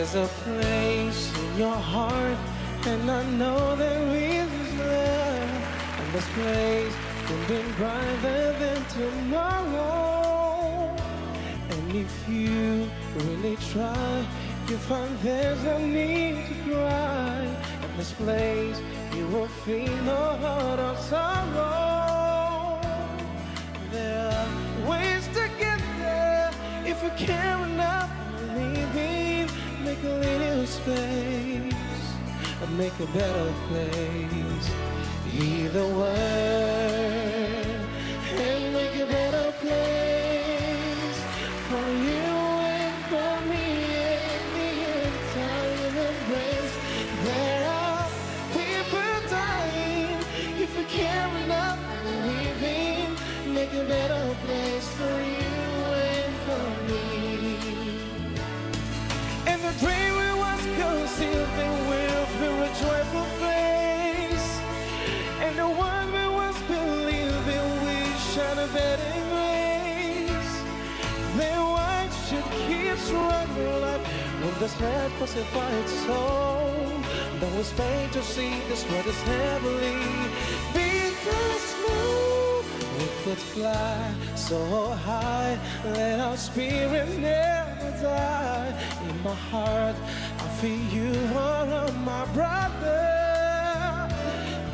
There's a place in your heart, and I know there is love. And this place can be brighter than tomorrow. And if you really try, you find there's no need to cry. In this place, you will feel no heart of sorrow. There are ways to get there if you care enough. Believe, make a little space and make a better place. Hear the word and make a better place for you and for me and the entire embrace. There are people dying if you care enough. Believe, make a better place for you and for me. And the dream we once concealed, they will fill a joyful face. And the one we once believed, they will shine a better grace. Then why should keep struggling life when this head pacified soul? That was made to see this world is heavenly. Because we could fly so high, let our spirit never die. In my heart, I feel you are my brother.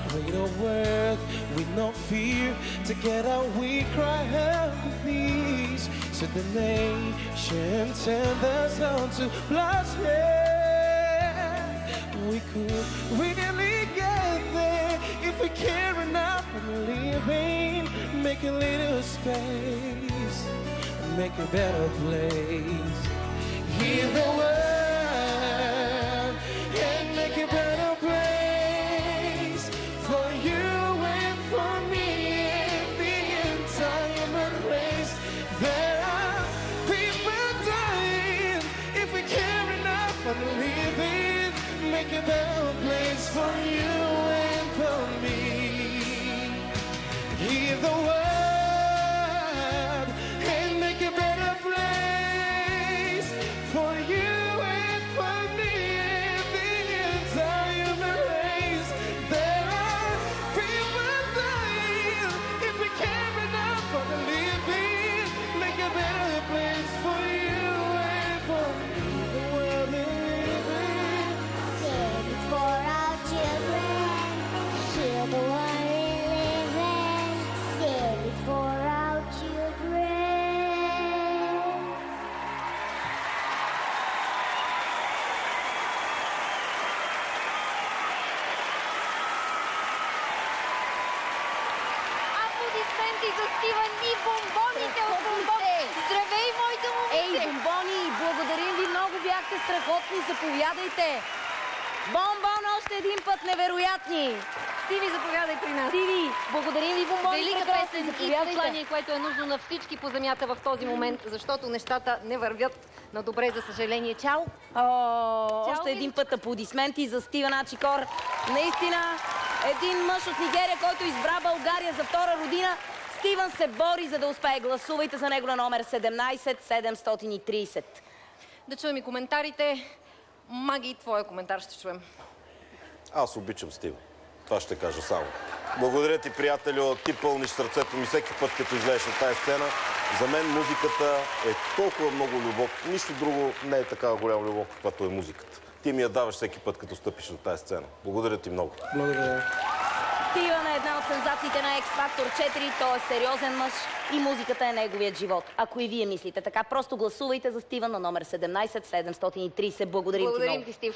Greater worth with no fear. Together we cry out, please. So the nation send us on to bloodshed. We could really get there if we care enough for living. Make a little space, make a better place. Hear the word and make a better place for you and for me and the entire race. There are people dying if we care enough for living. Make a better place for you and for me. Hear the word and make a better place for you and for me and the entire race. There are people dying if we care enough for the living. Make a better place for you and for me. The world we live in. Save it for our children. Share the one we live in. Save it for our children. Аплодисменти за Стивън и бомбоните от бомбони. Здравей, моите момиче! Ей, бомбони, благодарим ви много, бяхте страхотни, заповядайте. Бомбон, още един път, невероятни. Стиви, заповядай при нас. Стиви, благодарим ви, бомбони, Велика прекрасни, песен и заповядайте. послание, което е нужно на всички по земята в този момент, защото нещата не вървят на добре, за съжаление. Чао! Още един път аплодисменти за Стивън Ачикор. Наистина, един мъж от Нигерия, който избра България за втора родина. Стивън се бори, за да успее. Гласувайте за него на номер 17 730. Да чуем и коментарите. Маги, твоя коментар ще чуем. Аз обичам Стивън. Това ще кажа само. Благодаря ти, приятелю. Ти пълниш сърцето ми всеки път, като излезеш на тази сцена. За мен музиката е толкова много любов. Нищо друго не е такава голяма любов, каквато е музиката. Ти ми я даваш всеки път, като стъпиш на тази сцена. Благодаря ти много. Благодаря. Стивън е една от сензациите на X Factor 4. Той е сериозен мъж и музиката е неговият живот. Ако и вие мислите така, просто гласувайте за Стивън на номер 17 730. Благодарим ти много. Благодарим ти, Стив.